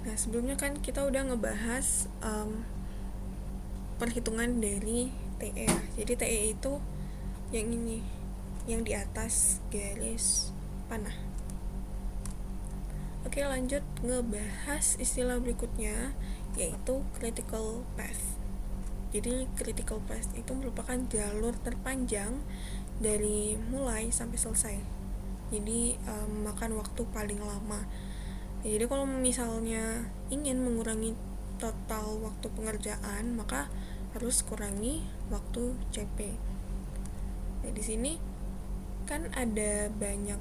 Nah, sebelumnya kan kita udah ngebahas perhitungan dari TE ya. Jadi TE itu yang ini, yang di atas garis panah. Oke, lanjut ngebahas istilah berikutnya, yaitu critical path. Jadi critical path itu merupakan jalur terpanjang dari mulai sampai selesai. Jadi makan waktu paling lama. Jadi kalau misalnya ingin mengurangi total waktu pengerjaan, maka harus kurangi waktu CP. Nah, di sini kan ada banyak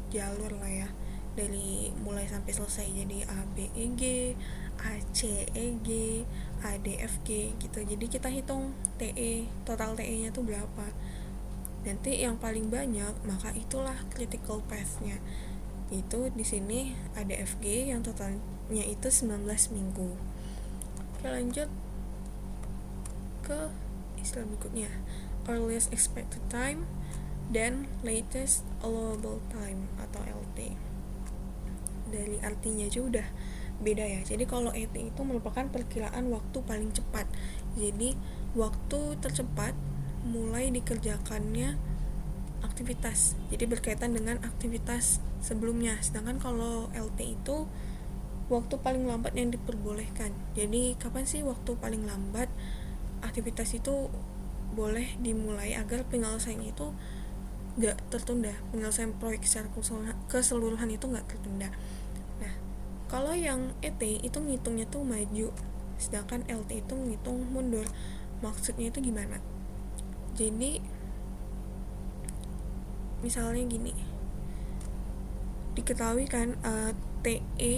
jalur lah ya, dari mulai sampai selesai. Jadi A B E G, A C E G, A D F G gitu. Jadi kita hitung TE, total TE-nya tuh berapa. Nanti yang paling banyak maka itulah critical path-nya. Itu di sini ada FG yang totalnya itu 19 minggu. Oke, lanjut ke istilah berikutnya, earliest expected time dan latest allowable time atau LT. Dari artinya aja udah beda ya. Jadi kalau LT itu merupakan perkiraan waktu paling cepat. Jadi waktu tercepat mulai dikerjakannya aktivitas, jadi berkaitan dengan aktivitas sebelumnya. Sedangkan kalau LT itu waktu paling lambat yang diperbolehkan. Jadi kapan sih waktu paling lambat aktivitas itu boleh dimulai agar penyelesaian itu gak tertunda, penyelesaian proyek secara keseluruhan itu gak tertunda. Nah, kalau yang ET itu ngitungnya tuh maju, sedangkan LT itu ngitung mundur. Maksudnya itu gimana? Jadi misalnya gini, diketahui kan TE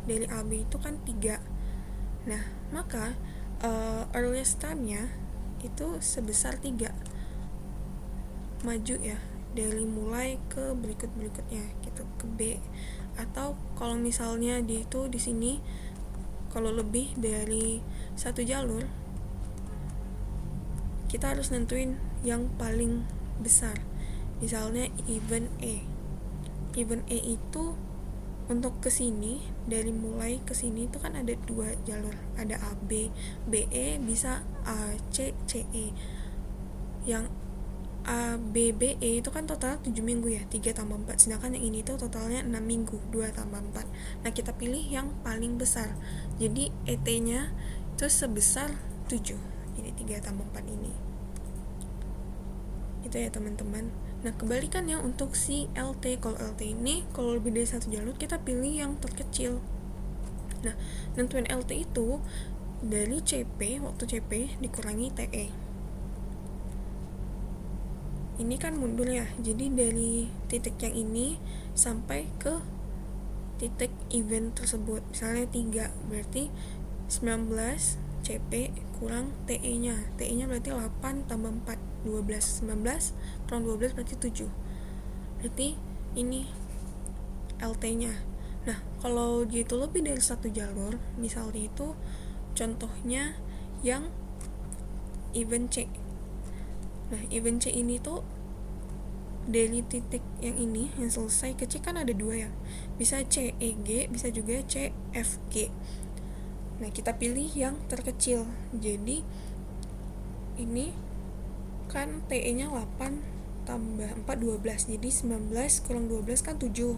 dari AB itu kan 3. Nah, maka earliest time-nya itu sebesar 3. Maju ya, dari mulai ke berikut-berikutnya gitu, ke B. Atau kalau misalnya di sini kalau lebih dari satu jalur, kita harus nentuin yang paling besar. Misalnya event E. Event E itu untuk kesini, dari mulai kesini itu kan ada 2 jalur, ada AB, BE, bisa AC, CE. Yang ABBE itu kan total 7 minggu ya, 3 tambah 4. Sedangkan yang ini tuh totalnya 6 minggu, 2 tambah 4. Nah, kita pilih yang paling besar. Jadi ET-nya itu sebesar 7. Jadi 3 tambah 4 ini. Itu ya teman-teman. Nah, kebalikannya untuk si LT. Kalau LT ini, kalau lebih dari satu jalur, kita pilih yang terkecil. Nah, nentuin LT itu dari CP, waktu CP dikurangi TE. Ini kan mundur ya, jadi dari titik yang ini sampai ke titik event tersebut. Misalnya 3, berarti 19 CP kurang TE-nya. TE-nya berarti 8 tambah 4, 12. 19 kurang 12 berarti 7. Berarti ini LT-nya. Nah, kalau gitu lebih dari satu jalur, misalnya itu contohnya yang event C. Nah, event C ini tuh dari titik yang ini yang selesai ke C kan ada 2 ya. Bisa CEG, bisa juga CFG. Nah, kita pilih yang terkecil. Jadi ini kan TE-nya 8 tambah 4 12. Jadi 19 kurang 12 kan 7.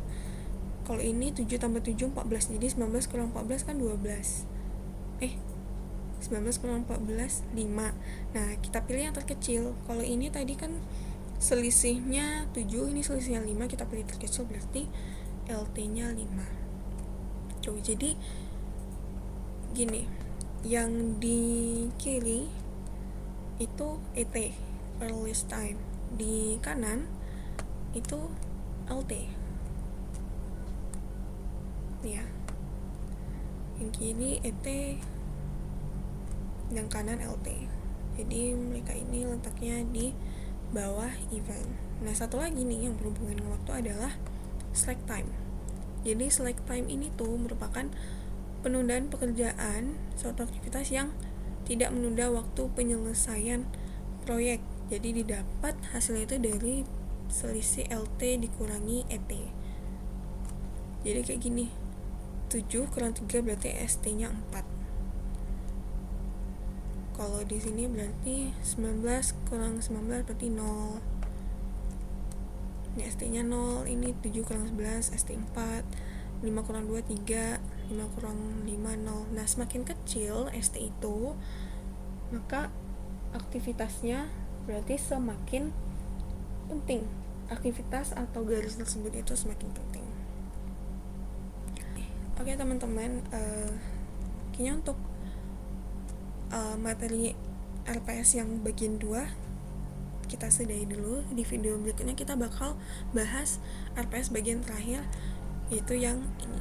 Kalau ini 7 tambah 7 14. Jadi 19 kurang 14 kan 12. 19 kurang 14 5. Nah, kita pilih yang terkecil. Kalau ini tadi kan selisihnya 7, ini selisihnya 5, kita pilih terkecil, berarti LT-nya 5. Tuh, jadi gini, yang di kiri itu ET, earliest time. Di kanan itu LT. Ya. Yang kiri ET, yang kanan LT. Jadi mereka ini letaknya di bawah event. Nah, satu lagi nih yang berhubungan dengan waktu adalah slack time. Jadi slack time ini tuh merupakan penundaan pekerjaan suatu aktivitas yang tidak menunda waktu penyelesaian proyek. Jadi didapat hasilnya itu dari selisih LT dikurangi ET. Jadi kayak gini, 7 kurang 3 berarti ST nya 4. Kalau di sini berarti 19 kurang 19 berarti 0. Ini ST nya 0. Ini 7 kurang 11 ST 4. 5 kurang 2 3. 5 kurang 5 0. Nah, semakin kecil ST itu, maka aktivitasnya berarti semakin penting. Aktivitas atau garis tersebut itu semakin penting. Oke teman-teman, kayaknya untuk materi RPS yang bagian 2 kita sudahi dulu. Di video berikutnya kita bakal bahas RPS bagian terakhir, yaitu yang ini.